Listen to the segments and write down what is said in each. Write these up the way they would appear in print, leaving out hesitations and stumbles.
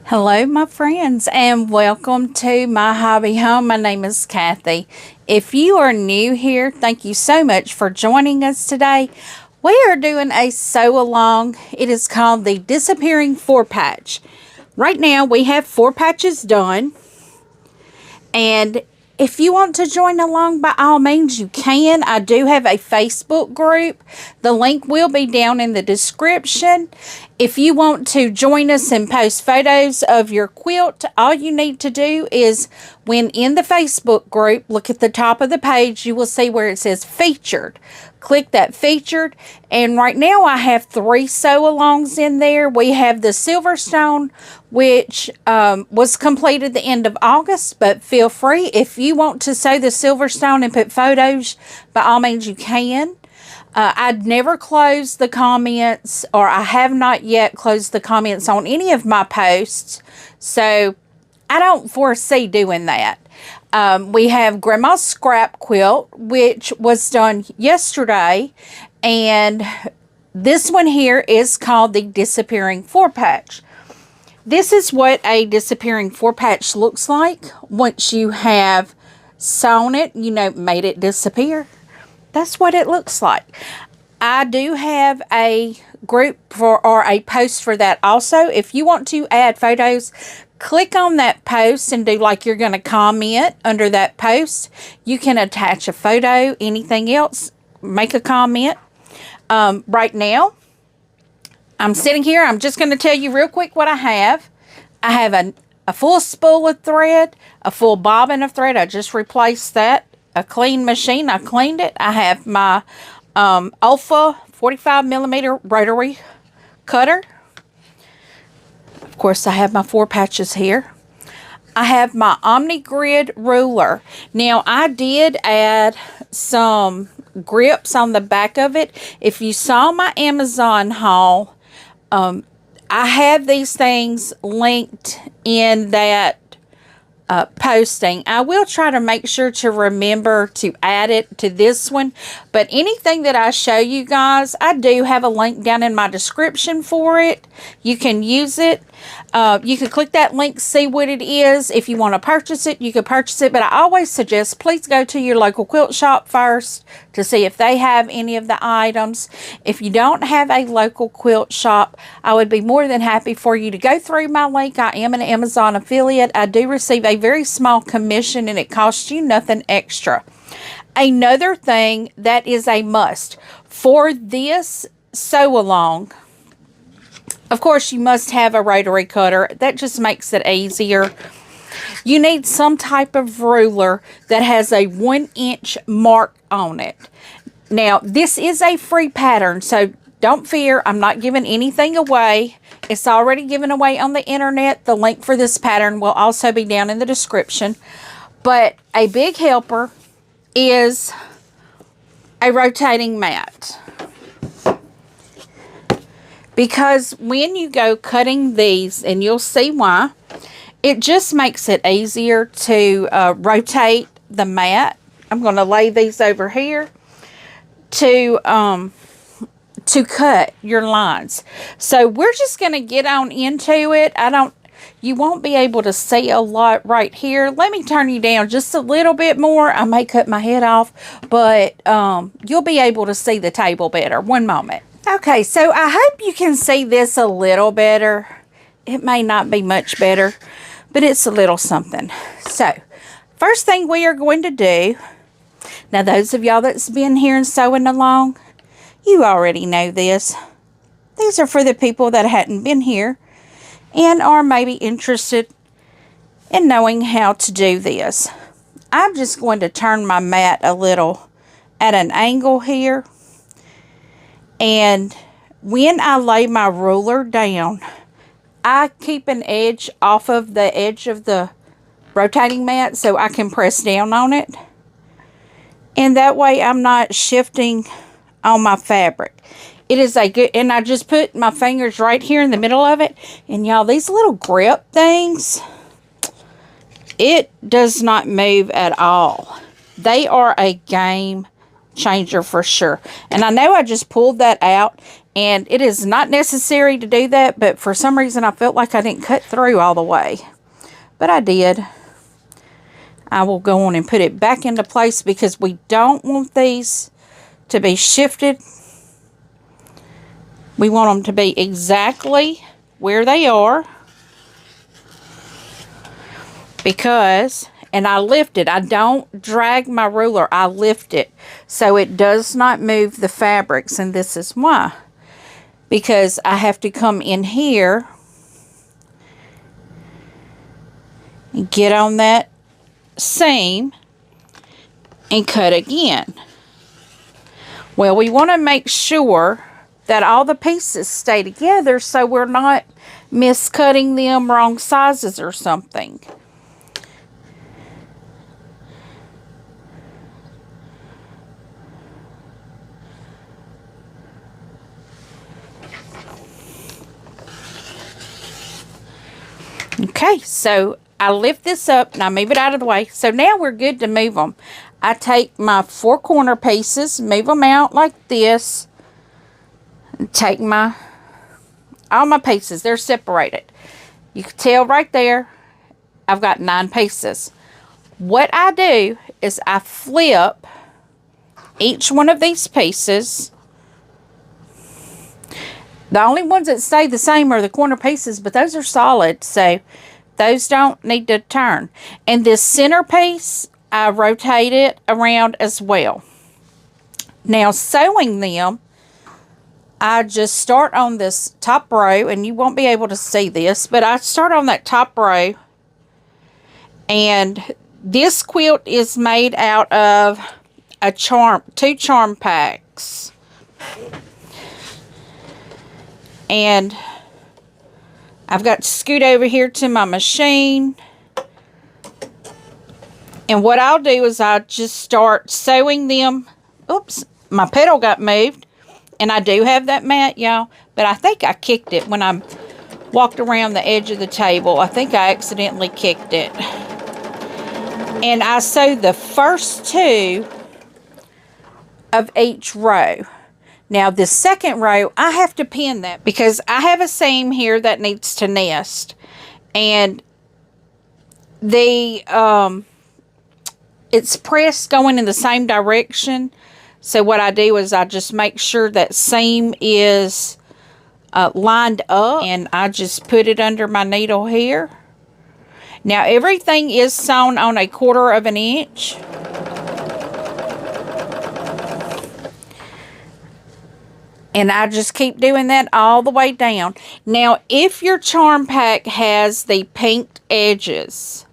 Hello, my friends, and welcome to My Hobby Home. My name is Cathy. If you are new here, thank you so much for joining us today. We are doing a sew along. It is called the Disappearing 4-Patch. Right now, we have 4 patches done, and if you want to join along, by all means, you can. I do have a Facebook group. The link will be down in the description. If you want to join us and post photos of your quilt, all you need to do is, when in the Facebook group, look at the top of the page. You will see where it says Featured. Click that Featured, and right now I have 3 sew-alongs in there. We have the Silverstone, which was completed the end of August, but feel free, if you want to sew the Silverstone and put photos, by all means you can. I'd never closed the comments, or I have not yet closed the comments on any of my posts, so I don't foresee doing that. We have Grandma's Scrap Quilt, which was done yesterday, and this one here is called the Disappearing 4-Patch. This is what a Disappearing 4-Patch looks like once you have sewn it, made it disappear. That's what it looks like. I do have a group or a post for that also. If you want to add photos, click on that post and do like you're going to comment under that post. You can attach a photo, anything else, make a comment. Right now, I'm sitting here. I'm just going to tell you real quick what I have. I have a full spool of thread, a full bobbin of thread. I just replaced that. A clean machine. I cleaned it. I have my Alpha 45mm rotary cutter. Of course, I have my 4 patches here. I have my Omni Grid ruler. Now, I did add some grips on the back of it. If you saw my Amazon haul, I have these things linked in that posting. I will try to make sure to remember to add it to this one, but anything that I show you guys, I do have a link down in my description for it. You can use it. You can click that link, see what it is. If you want to purchase it, you can purchase it, but I always suggest please go to your local quilt shop first to see if they have any of the items. If you don't have a local quilt shop, I would be more than happy for you to go through my link. I am an Amazon affiliate. I do receive a very small commission, and it costs you nothing extra. Another thing that is a must for this sew along, of course, you must have a rotary cutter. That just makes it easier. You need some type of ruler that has a 1-inch mark on it. Now, this is a free pattern, so don't fear. I'm not giving anything away. It's already given away on the internet. The link for this pattern will also be down in the description. But a big helper is a rotating mat. Because when you go cutting these, and you'll see why, it just makes it easier to rotate the mat. I'm going to lay these over here to cut your lines. So we're just going to get on into it. You won't be able to see a lot right here. Let me turn you down just a little bit more. I may cut my head off, but you'll be able to see the table better. One moment. Okay, so I hope you can see this a little better. It may not be much better, but it's a little something. So, first thing we are going to do, now those of y'all that's been here and sewing along, you already know this. These are for the people that hadn't been here and are maybe interested in knowing how to do this. I'm just going to turn my mat a little at an angle here. And when I lay my ruler down, I keep an edge off of the edge of the rotating mat so I can press down on it. And that way I'm not shifting on my fabric. It is a good, and I just put my fingers right here in the middle of it. And y'all, these little grip things, it does not move at all. They are a game changer for sure. And I know I just pulled that out, and it is not necessary to do that, but for some reason I felt like I didn't cut through all the way. But I did. I will go on and put it back into place because we don't want these to be shifted. We want them to be exactly where they are. Because, and I lift it. I don't drag my ruler. I lift it so it does not move the fabrics. And this is why. Because I have to come in here and get on that seam and cut again. Well, we want to make sure that all the pieces stay together so we're not miscutting them wrong sizes or something. Okay, so I lift this up and I move it out of the way. So now we're good to move them. I take my 4 corner pieces, move them out like this, and take all my pieces. They're separated. You can tell right there, I've got 9 pieces. What I do is I flip each one of these pieces. The only ones that stay the same are the corner pieces, but those are solid, so those don't need to turn. And this center piece, I rotate it around as well. Now, sewing them, I just start on this top row, and you won't be able to see this, but I start on that top row, and this quilt is made out of 2 charm packs. And I've got to scoot over here to my machine. And what I'll do is I'll just start sewing them. Oops, my pedal got moved. And I do have that mat, y'all. But I think I kicked it when I walked around the edge of the table. I think I accidentally kicked it. And I sew the first 2 of each row. Now, this second row, I have to pin that because I have a seam here that needs to nest. And it's pressed going in the same direction. So what I do is I just make sure that seam is lined up. And I just put it under my needle here. Now, everything is sewn on 1/4 inch. And I just keep doing that all the way down. Now, if your charm pack has the pinked edges,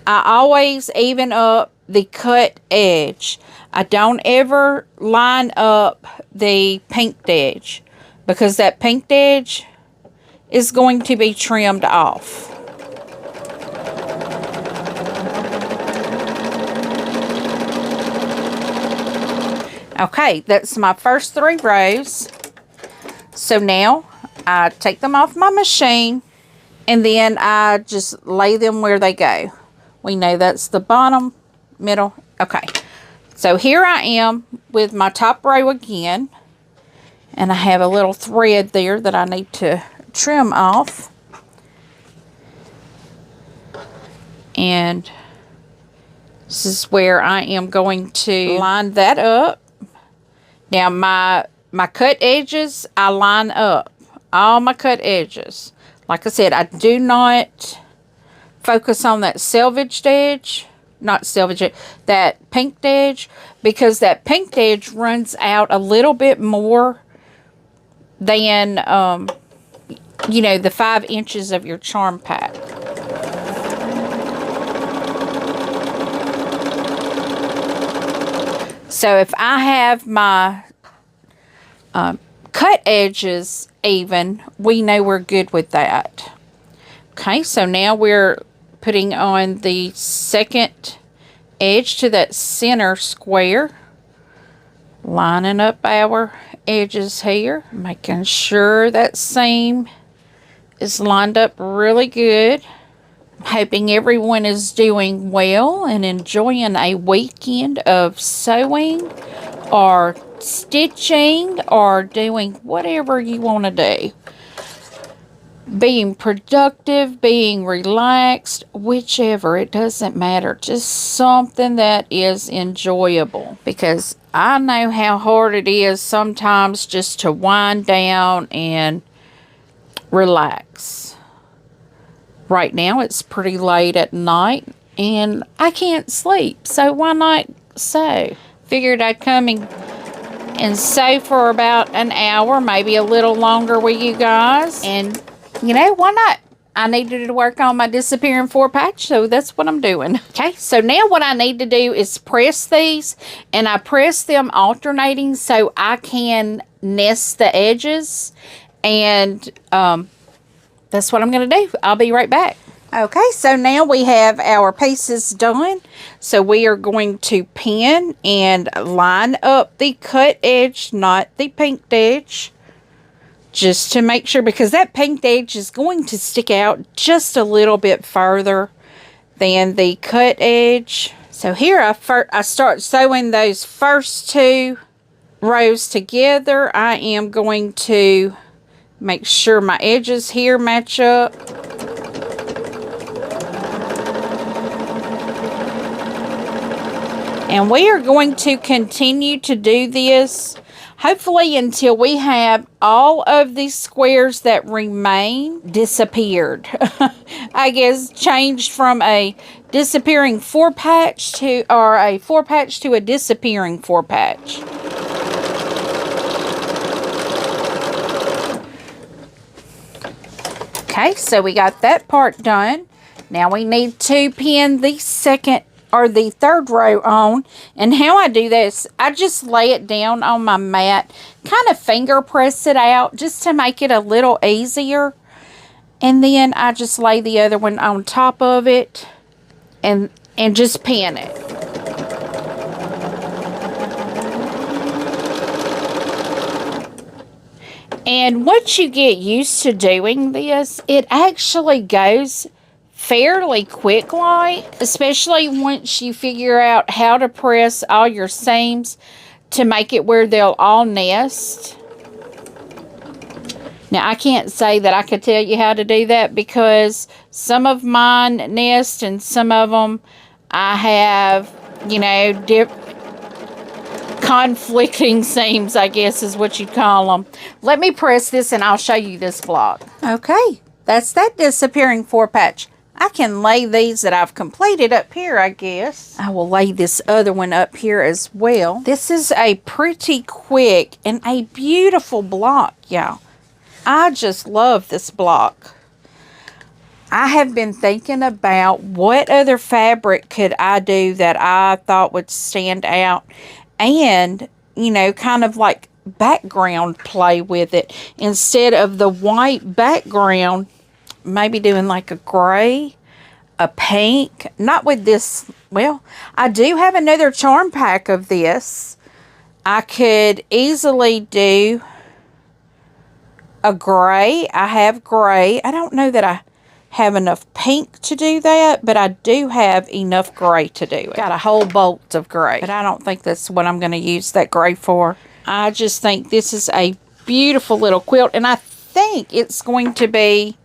I always even up the cut edge. I don't ever line up the pinked edge because that pinked edge is going to be trimmed off. Okay, that's my first 3 rows. So now I take them off my machine and then I just lay them where they go. We know that's the bottom, middle. Okay, so here I am with my top row again. And I have a little thread there that I need to trim off. And this is where I am going to line that up. Now, my cut edges, I line up. All my cut edges. Like I said, I do not focus on that selvaged edge. Not selvaged edge. That pinked edge. Because that pinked edge runs out a little bit more than, you know, the 5 inches of your charm pack. So if I have my cut edges even, we know we're good with that. Okay, so now we're putting on the second edge to that center square. Lining up our edges here. Making sure that seam is lined up really good. Hoping everyone is doing well and enjoying a weekend of sewing or stitching or doing whatever you want to do. Being productive, being relaxed, whichever, it doesn't matter. Just something that is enjoyable. Because I know how hard it is sometimes just to wind down and relax. Right now it's pretty late at night and I can't sleep. So why not sew? Figured I'd come and sew for about an hour, maybe a little longer with you guys. And you know, why not? I needed to work on my disappearing 4-patch, so that's what I'm doing. Okay, so now what I need to do is press these, and I press them alternating so I can nest the edges, and that's what I'm going to do. I'll be right back. Okay, so now we have our pieces done. So we are going to pin and line up the cut edge, not the pinked edge. Just to make sure, because that pinked edge is going to stick out just a little bit further than the cut edge. So here I start sewing those first 2 rows together. I am going to make sure my edges here match up. And we are going to continue to do this, hopefully until we have all of these squares that remain disappeared. I guess changed from a disappearing 4-patch to, or a 4-patch to a disappearing 4-patch. Okay, so we got that part done. Now we need to pin the second or the 3rd row on. And how I do this, I just lay it down on my mat, kind of finger press it out just to make it a little easier. And then I just lay the other one on top of it and just pin it. And once you get used to doing this, it actually goes fairly quick, especially once you figure out how to press all your seams to make it where they'll all nest. Now I can't say that I could tell you how to do that, because some of mine nest and some of them I have, you know, conflicting seams, I guess is what you'd call them. Let me press this and I'll show you this block. Okay, that's that disappearing 4-patch. I can lay these that I've completed up here, I guess. I will lay this other one up here as well. This is a pretty quick and a beautiful block, y'all. I just love this block. I have been thinking about what other fabric could I do that I thought would stand out and, you know, kind of like background play with it. Instead of the white background, maybe doing like a gray, a pink, not with this. Well, I do have another charm pack of this. I could easily do a gray. I have gray. I don't know that I have enough pink to do that, but I do have enough gray to do it. Got a whole bolt of gray, but I don't think that's what I'm going to use that gray for. I just think this is a beautiful little quilt, and I think it's going to be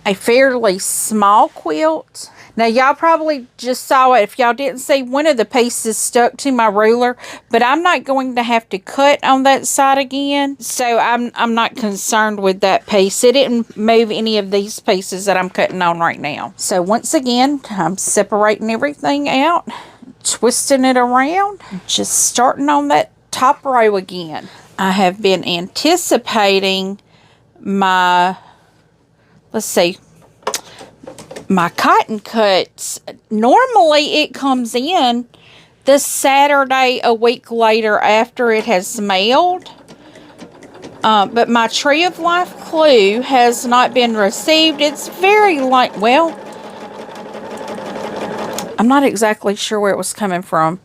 a fairly small quilt. Now, y'all probably just saw it. If y'all didn't see, one of the pieces stuck to my ruler, but I'm not going to have to cut on that side again, so I'm not concerned with that piece. It didn't move any of these pieces that I'm cutting on right now. So once again, I'm separating everything out, twisting it around, just starting on that top row again. I have been anticipating my, let's see, my cotton cuts. Normally it comes in the Saturday a week later after it has mailed. But my Tree of Life clue has not been received. It's very like, well, I'm not exactly sure where it was coming from.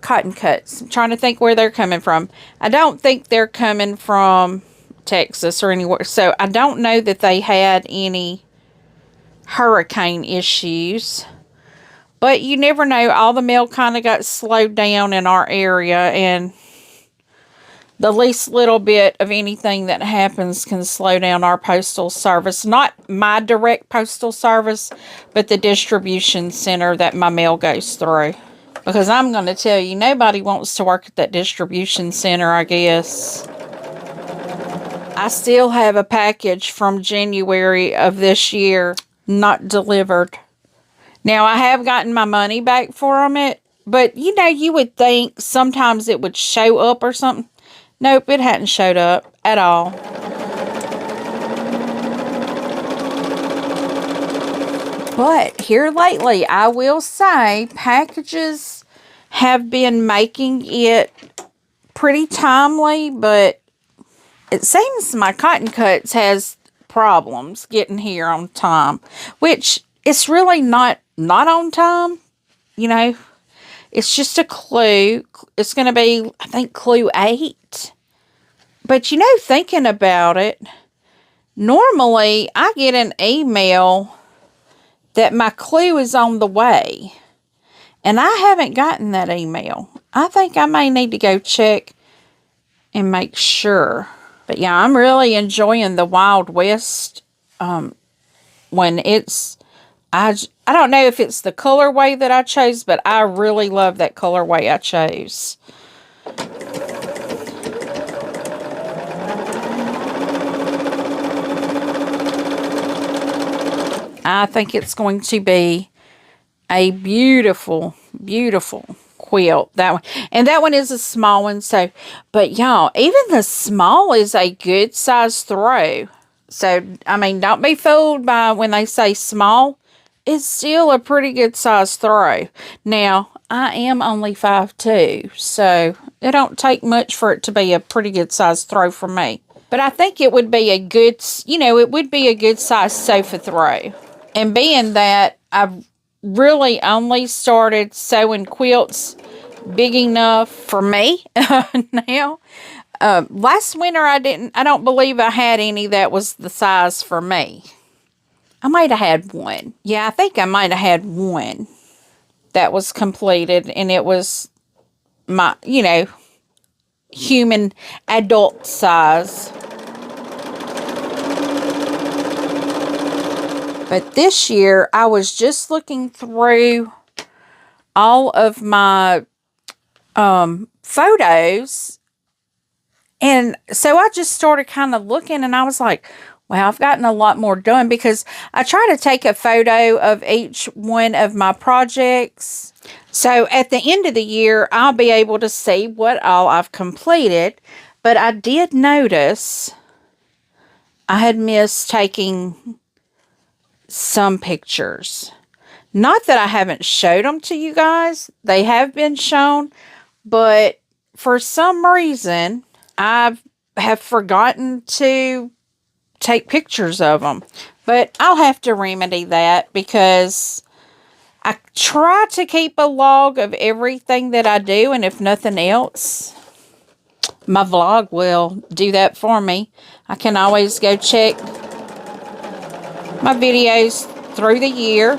Cotton cuts. I'm trying to think where they're coming from. I don't think they're coming from Texas or anywhere. So I don't know that they had any hurricane issues, But you never know. All the mail kind of got slowed down in our area, and the least little bit of anything that happens can slow down our postal service. Not my direct postal service, but the distribution center that my mail goes through. Because I'm going to tell you, nobody wants to work at that distribution center, I guess. I still have a package from January of this year not delivered. Now, I have gotten my money back from it, but you know, you would think sometimes it would show up or something. Nope, it hadn't showed up at all. But here lately, I will say, packages have been making it pretty timely, but it seems my Cotton Cuts has problems getting here on time, which it's really not on time, you know. It's just a clue. It's going to be, I think, clue 8. But, you know, thinking about it, normally I get an email that my clue is on the way. And I haven't gotten that email. I think I may need to go check and make sure. But, yeah, I'm really enjoying the Wild West when it's... I don't know if it's the colorway that I chose, but I really love that colorway I chose. I think it's going to be a beautiful, beautiful quilt. That one. And that one is a small one. So, but y'all, even the small is a good size throw. So, I mean, don't be fooled by when they say small. It's still a pretty good size throw. Now, I am only 5'2", so it don't take much for it to be a pretty good size throw for me. But I think it would be a good, you know, it would be a good size sofa throw. And being that I've really only started sewing quilts big enough for me now. Last winter I don't believe I had any that was the size for me. I might have had one. Yeah, I think I might have had one that was completed, and it was my, you know, human adult size. But this year, I was just looking through all of my photos, and so I just started kind of looking, and I was like, wow, I've gotten a lot more done, because I try to take a photo of each one of my projects. So at the end of the year, I'll be able to see what all I've completed. But I did notice I had missed taking some pictures. Not that I haven't showed them to you guys. They have been shown. But for some reason, I have forgotten to take pictures of them. But I'll have to remedy that, because I try to keep a log of everything that I do, and if nothing else, my vlog will do that for me. I can always go check my videos through the year.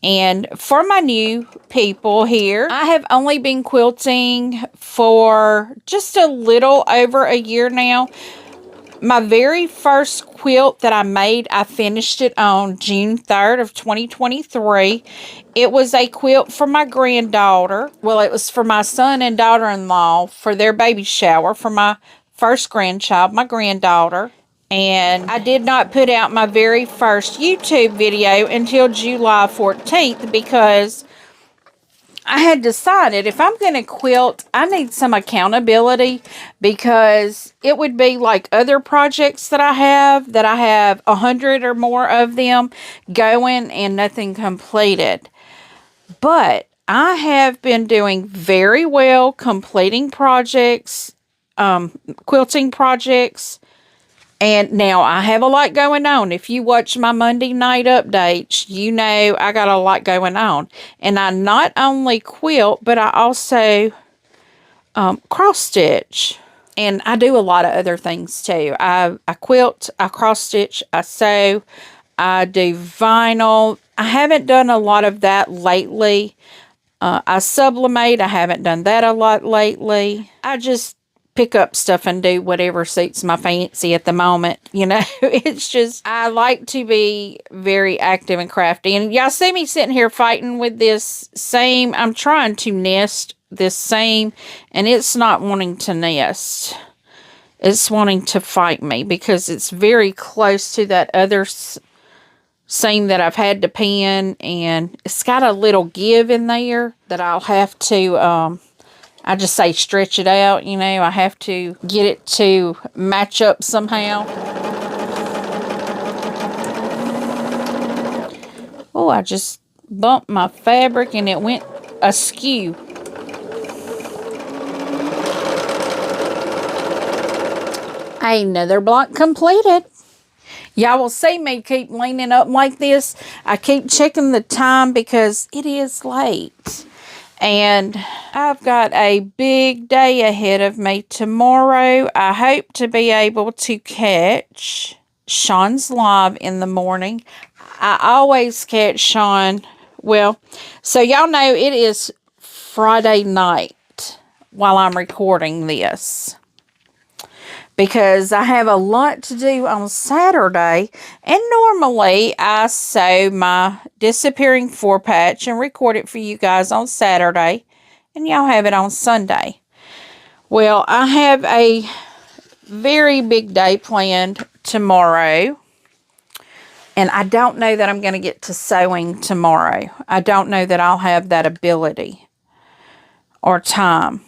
And for my new people here, I have only been quilting for just a little over a year now. My very first quilt that I made, I finished it on June 3rd of 2023. It was a quilt for my granddaughter. Well, it was for my son and daughter-in-law for their baby shower for my first grandchild, my granddaughter. And I did not put out my very first YouTube video until July 14th, because I had decided if I'm going to quilt, I need some accountability, because it would be like other projects that I have 100 or more of them going and nothing completed. But I have been doing very well completing projects, quilting projects. And now I have a lot going on. If you watch my Monday night updates, you know I got a lot going on. And I not only quilt, but I also cross stitch. And I do a lot of other things too. I quilt, I cross stitch, I sew, I do vinyl. I haven't done a lot of that lately. I sublimate. I haven't done that a lot lately. I just pick up stuff and do whatever suits my fancy at the moment. You know, it's just, I like to be very active and crafty. And y'all see me sitting here fighting with this seam. I'm trying to nest this seam, and it's not wanting to nest. It's wanting to fight me because it's very close to that other seam that I've had to pin, and it's got a little give in there that I'll have to, I just say stretch it out, you know. I have to get it to match up somehow. Oh, I just bumped my fabric and it went askew. Another block completed. Y'all will see me keep leaning up like this. I keep checking the time because it is late. And I've got a big day ahead of me tomorrow. I hope to be able to catch Sean's live in the morning. I always catch Sean. Well, so y'all know it is Friday night while I'm recording this, because I have a lot to do on Saturday, and normally I sew my disappearing 4-patch and record it for you guys on Saturday, and y'all have it on Sunday. Well, I have a very big day planned tomorrow, and I don't know that I'm going to get to sewing tomorrow. I don't know that I'll have that ability or time.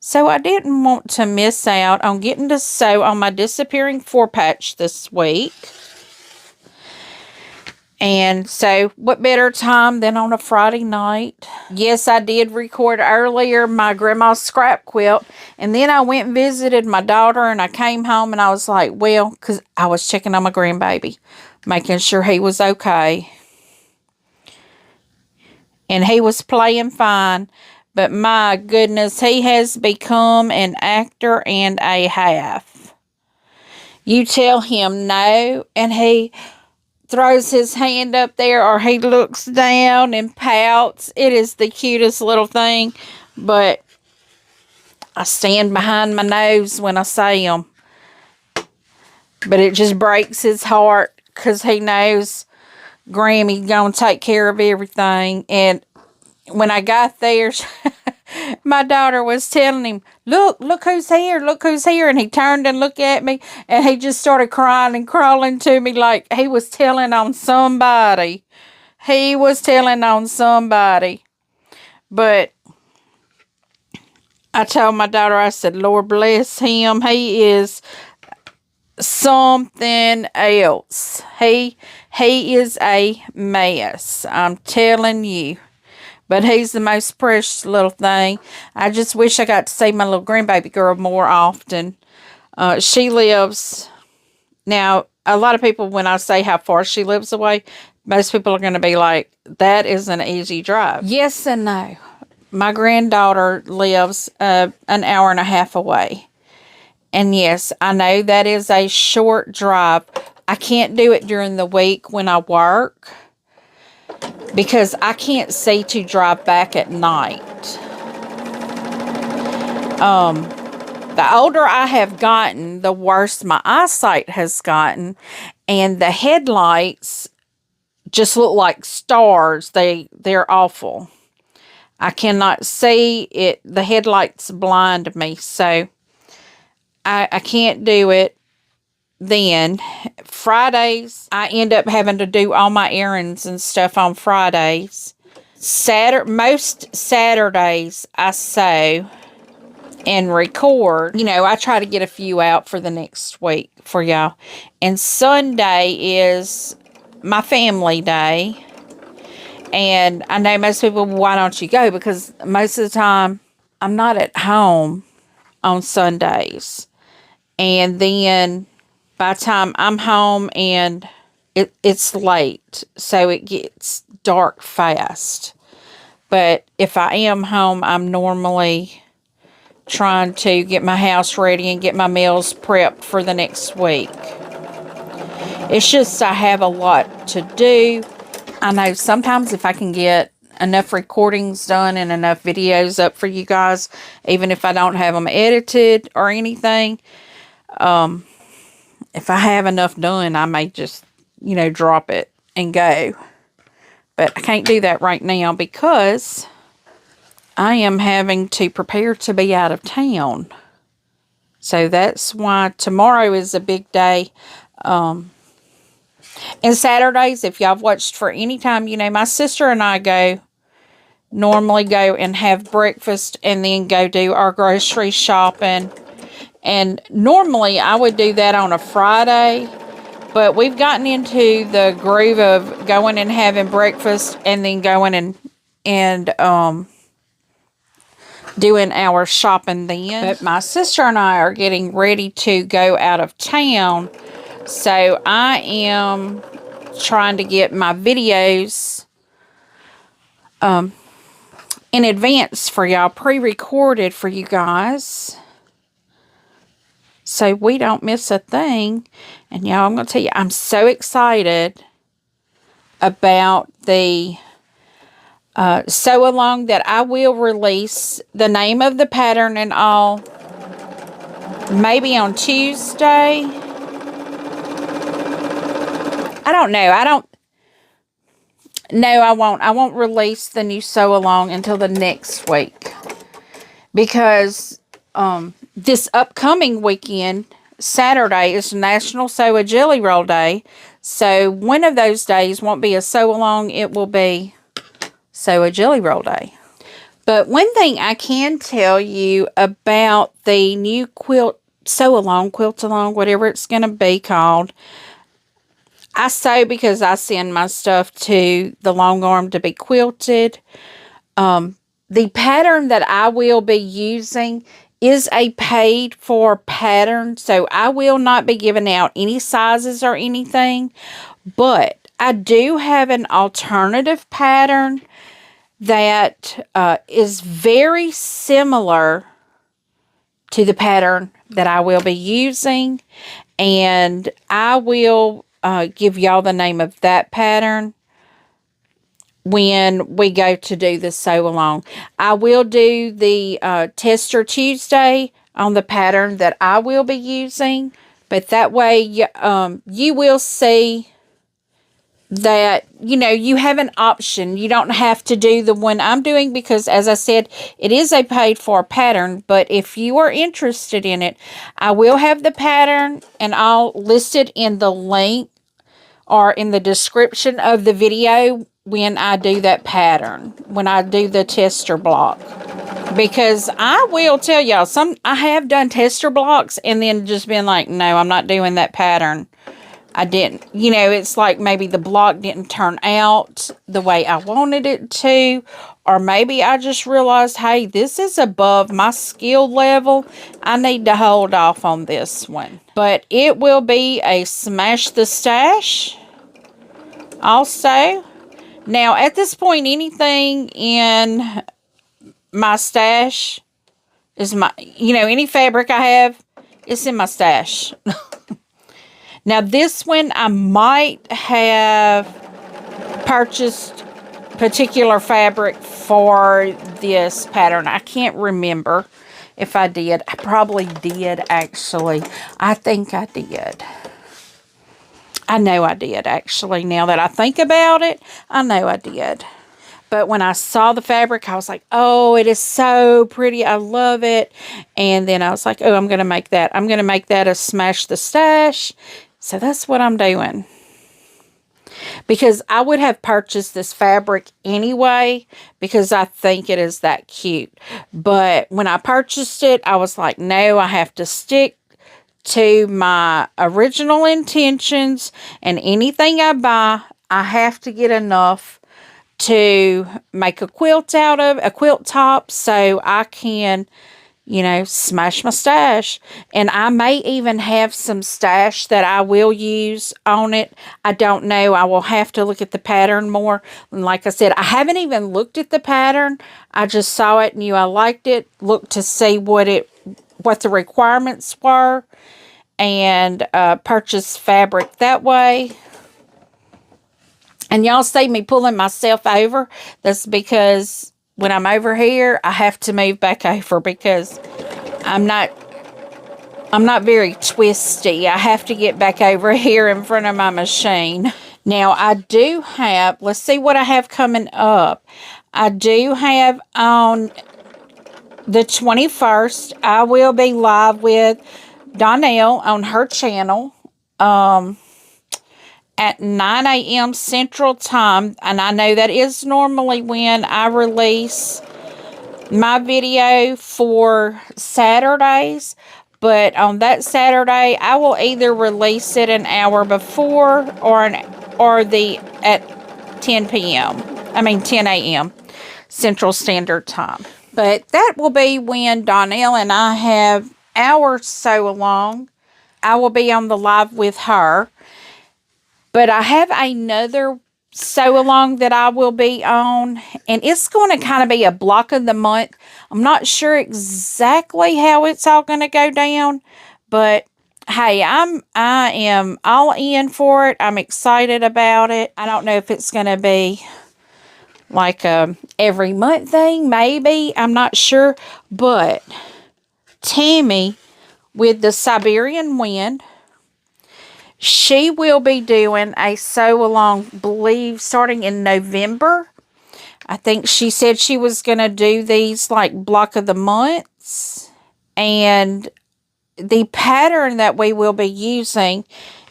So I didn't want to miss out on getting to sew on my disappearing 4-patch this week. And so what better time than on a Friday night? Yes, I did record earlier my grandma's scrap quilt. And then I went and visited my daughter, and I came home and I was like, well, because I was checking on my grandbaby, making sure he was okay. And he was playing fine. But my goodness, he has become an actor and a half. You tell him no, and he throws his hand up there, or he looks down and pouts. It is the cutest little thing. But I stand behind my nose when I say them. But it just breaks his heart because he knows Grammy's going to take care of everything. And when I got there, my daughter was telling him, look who's here, look who's here. And he turned and looked at me, and he just started crying and crawling to me like he was telling on somebody. He was telling on somebody. But I told my daughter, I said, Lord bless him. He is something else. He is a mess. I'm telling you. But he's the most precious little thing. I just wish I got to see my little grandbaby girl more often. She lives... Now, a lot of people, when I say how far she lives away, most people are going to be like, that is an easy drive. Yes and no. My granddaughter lives an hour and a half away. And yes, I know that is a short drive. I can't do it during the week when I work, because I can't see to drive back at night. The older I have gotten, the worse my eyesight has gotten. And the headlights just look like stars. They're awful. I cannot see it. The headlights blind me. So I can't do it. Then Fridays, I end up having to do all my errands and stuff on Fridays. Most Saturdays I sew and record. You know, I try to get a few out for the next week for y'all. And Sunday is my family day. And I know most people, why don't you go? Because most of the time I'm not at home on Sundays. And then by the time I'm home, and it's late, so it gets dark fast. But if I am home, I'm normally trying to get my house ready and get my meals prepped for the next week. It's just I have a lot to do, I know sometimes if I can get enough recordings done and enough videos up for you guys, even if I don't have them edited or anything, if I have enough done, I may just, you know, drop it and go. But I can't do that right now because I am having to prepare to be out of town. So that's why tomorrow is a big day. And Saturdays, if y'all have watched for any time, you know, my sister and I normally go and have breakfast and then go do our grocery shopping. And normally I would do that on a Friday, but we've gotten into the groove of going and having breakfast and then going and doing our shopping then. But my sister and I are getting ready to go out of town, so I am trying to get my videos in advance for y'all, pre-recorded for you guys, so we don't miss a thing. And y'all, I'm going to tell you, I'm so excited about the sew along that I will release the name of the pattern and all maybe on Tuesday. I don't know. No, I won't. I won't release the new sew along until the next week, because this upcoming weekend, Saturday, is National Sew a Jelly Roll Day. So one of those days won't be a sew along. It will be Sew a Jelly Roll Day. But one thing I can tell you about the new sew along, quilt along, whatever it's going to be called. I sew because I send my stuff to the long arm to be quilted. The pattern that I will be using is a paid for pattern, so I will not be giving out any sizes or anything, but I do have an alternative pattern that is very similar to the pattern that I will be using, and I will give y'all the name of that pattern when we go to do the sew along. I will do the Tester Tuesday on the pattern that I will be using, but that way you will see that, you know, you have an option. You don't have to do the one I'm doing because, as I said, it is a paid for pattern. But if you are interested in it, I will have the pattern and I'll list it in the link or in the description of the video when I do that pattern, when I do the tester block. Because I will tell y'all, I have done tester blocks and then just been like, no, I'm not doing that pattern. I didn't, you know, it's like maybe the block didn't turn out the way I wanted it to, or maybe I just realized, hey, this is above my skill level. I need to hold off on this one. But it will be a smash the stash also. Now, at this point, anything in my stash is any fabric I have, it's in my stash. Now, this one, I might have purchased particular fabric for this pattern. I can't remember if I did. I probably did, actually. I think I did. I know I did, actually. Now that I think about it, I know I did. But when I saw the fabric, I was like, oh, it is so pretty. I love it. And then I was like, oh, I'm going to make that. I'm going to make that a smash the stash. So that's what I'm doing. Because I would have purchased this fabric anyway, because I think it is that cute. But when I purchased it, I was like, no, I have to stick to my original intentions. And anything I buy, I have to get enough to make a quilt out of, a quilt top, so I can, you know, smash my stash. And I may even have some stash that I will use on it. I don't know. I will have to look at the pattern more. And like I said, I haven't even looked at the pattern. I just saw it, knew I liked it, looked to see what the requirements were, and purchase fabric that way. And y'all see me pulling myself over. That's because when I'm over here, I have to move back over because I'm not very twisty. I have to get back over here in front of my machine. Now, I do have, let's see what I have coming up. I do have on the 21st, I will be live with Donnell on her channel at 9 a.m. Central Time. And I know that is normally when I release my video for Saturdays. But on that Saturday, I will either release it an hour before at 10 p.m. 10 a.m. Central Standard Time. But that will be when Donnell and I have our sew-along. I will be on the live with her. But I have another sew-along that I will be on. And it's going to kind of be a block of the month. I'm not sure exactly how it's all going to go down. But hey, I am all in for it. I'm excited about it. I don't know if it's going to be like a every month thing, maybe. I'm not sure. But Tammy with the Siberian Wind, she will be doing a sew-along, believe, starting in November. I think she said she was going to do these like block of the months. And the pattern that we will be using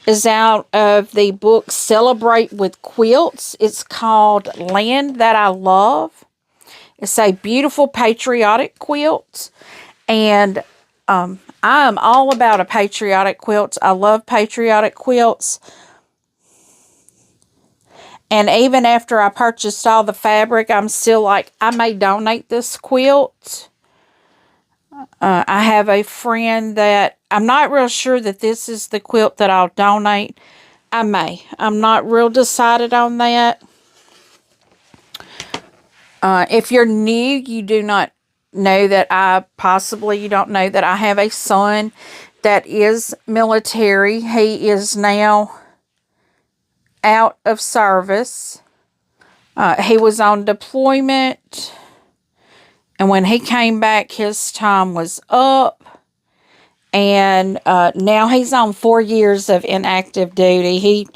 is out of the book Celebrate with Quilts. It's called Land That I Love. It's a beautiful patriotic quilt. And I'm all about a patriotic quilt. I love patriotic quilts. And even after I purchased all the fabric, I'm still like, I may donate this quilt. I have a friend that, I'm not real sure that this is the quilt that I'll donate. I may. I'm not real decided on that. If you're new, you do not know that you don't know that I have a son that is military. He is now out of service. He was on deployment. And when he came back, his time was up. And now he's on 4 years of inactive duty.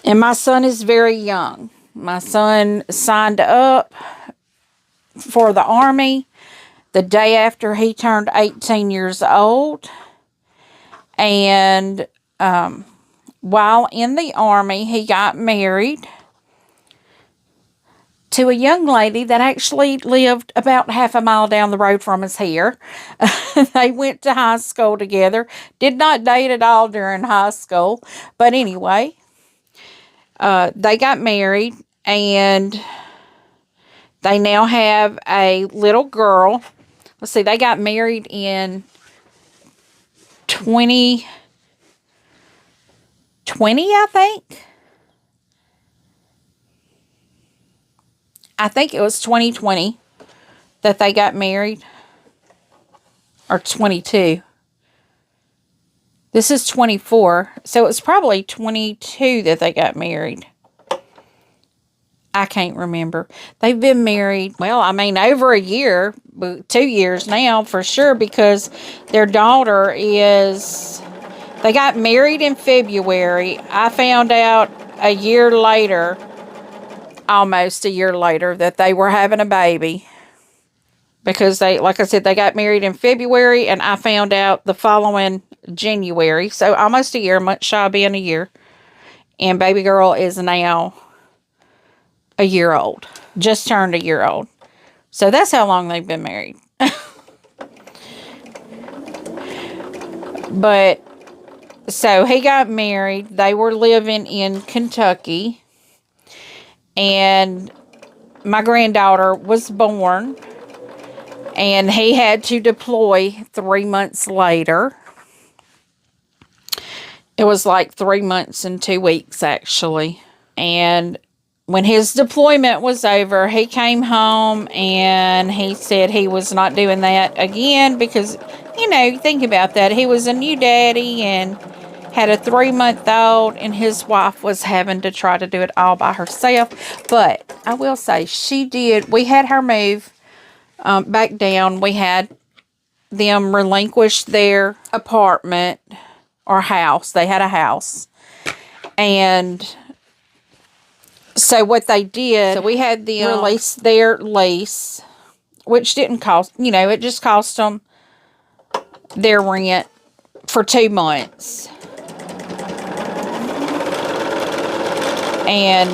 And my son is very young. My son signed up for the Army the day after he turned 18 years old. And while in the Army, he got married to a young lady that actually lived about half a mile down the road from us here. They went to high school together. Did not date at all during high school. But anyway, they got married, and they now have a little girl. Let's see, they got married in 2020, I think. I think it was 2020 that they got married. Or 22. This is 24. So it was probably 22 that they got married. I can't remember. They've been married, well, over a year. 2 years now for sure, because their daughter is... They got married in February. I found out a year later... almost a year later, that they were having a baby. Because they, like I said, they got married in February, and I found out the following January. So almost a year, much shy of being a year. And baby girl is now a year old. Just turned a year old. So that's how long they've been married. But, so he got married. They were living in Kentucky. And my granddaughter was born, and he had to deploy 3 months later. It was like 3 months and 2 weeks, actually. And when his deployment was over, he came home, and he said he was not doing that again because, think about that. He was a new daddy, and had a 3-month-old, and his wife was having to try to do it all by herself. But I will say, she did. We had her move back down. We had them relinquish their apartment or house. They had a house. And so what they did, so we had them release their lease, which didn't cost, it just cost them their rent for 2 months. And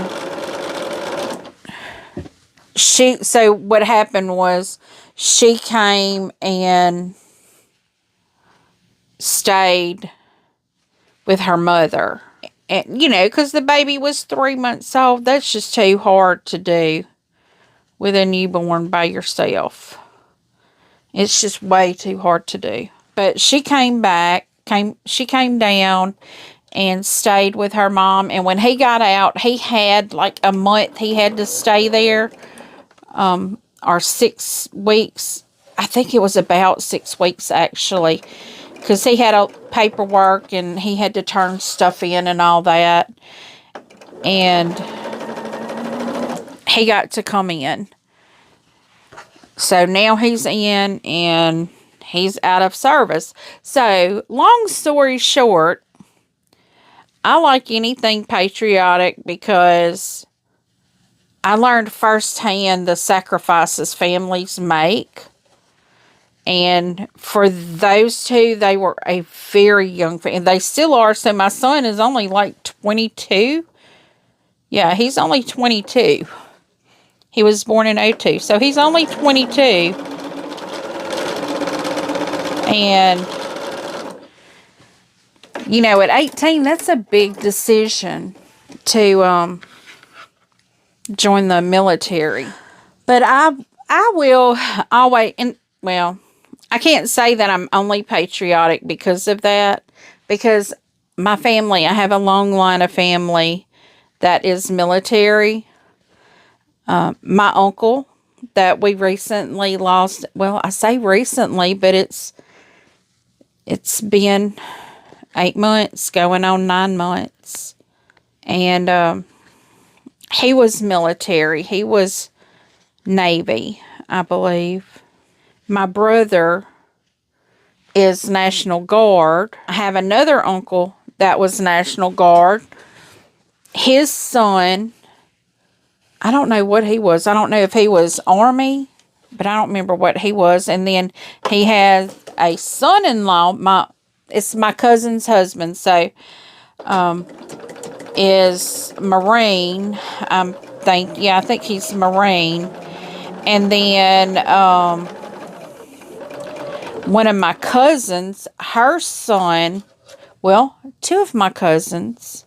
so what happened was she came and stayed with her mother. And, because the baby was 3 months old, that's just too hard to do with a newborn by yourself. It's just way too hard to do. But she came down and stayed with her mom. And when he got out, he had like a month he had to stay there. Or 6 weeks. I think it was about 6 weeks, actually. Because he had paperwork and he had to turn stuff in and all that. And he got to come in. So now he's in and he's out of service. So, long story short, I like anything patriotic because I learned firsthand the sacrifices families make. And for those two, they were a very young family. They still are. So my son is only like 22. Yeah, he's only 22. He was born in 2002. So he's only 22. And, at 18, that's a big decision to join the military. But I will always, I can't say that I'm only patriotic because of that. Because my family, I have a long line of family that is military. My uncle that we recently lost, well, I say recently, but it's been 8 months, going on 9 months. And he was military. He was Navy, I believe. My brother is National Guard. I have another uncle that was National Guard. His son, I don't know what he was. I don't know if he was Army, but I don't remember what he was. And then he has a son-in-law. It's my cousin's husband, so is Marine. I think he's Marine. And then one of my cousins, her son, well, 2 of my cousins,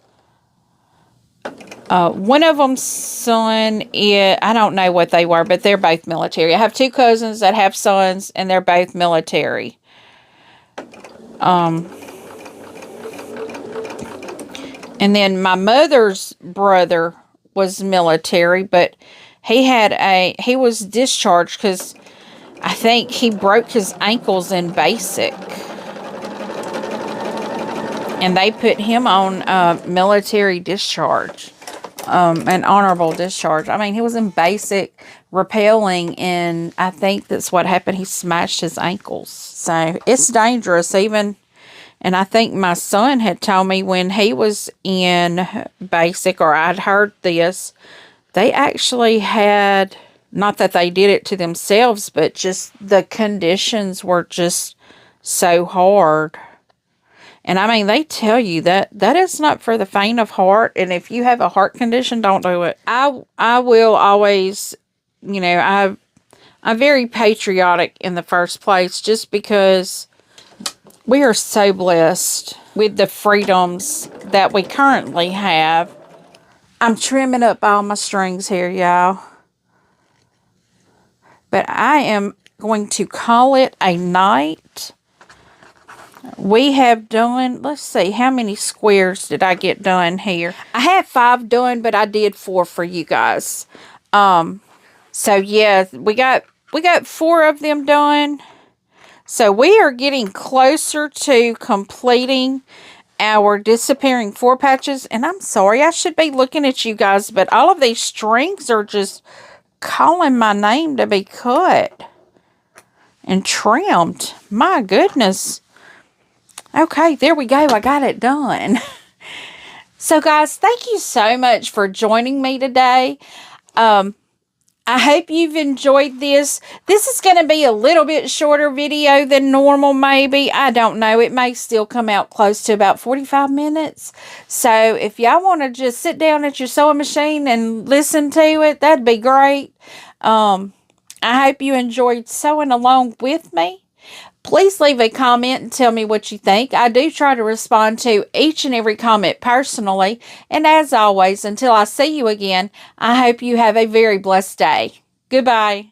one of them's son, I don't know what they were, but they're both military. I have 2 cousins that have sons, and they're both military. And then my mother's brother was military, but he was discharged because I think he broke his ankles in basic. And they put him on military discharge, an honorable discharge. I mean, he was in basic rappelling, and I think that's what happened. He smashed his ankles. So it's dangerous even. And I think my son had told me when he was in basic, or I'd heard this, they actually had, not that they did it to themselves, but just the conditions were just so hard. And I mean, they tell you that is not for the faint of heart. And if you have a heart condition, don't do it. I will always, I'm very patriotic in the first place, just because we are so blessed with the freedoms that we currently have. I'm trimming up all my strings here, y'all. But I am going to call it a night. We have done, let's see, how many squares did I get done here? I had 5 done, but I did 4 for you guys. So yeah, we got 4 of them done. So we are getting closer to completing our disappearing 4 patches. And I'm sorry, I should be looking at you guys, but all of these strings are just calling my name to be cut and trimmed. My goodness. Okay, there we go. I got it done. So guys, thank you so much for joining me today. I hope you've enjoyed this. This is going to be a little bit shorter video than normal, maybe. I don't know. It may still come out close to about 45 minutes. So if y'all want to just sit down at your sewing machine and listen to it, that'd be great. I hope you enjoyed sewing along with me. Please leave a comment and tell me what you think. I do try to respond to each and every comment personally. And as always, until I see you again, I hope you have a very blessed day. Goodbye.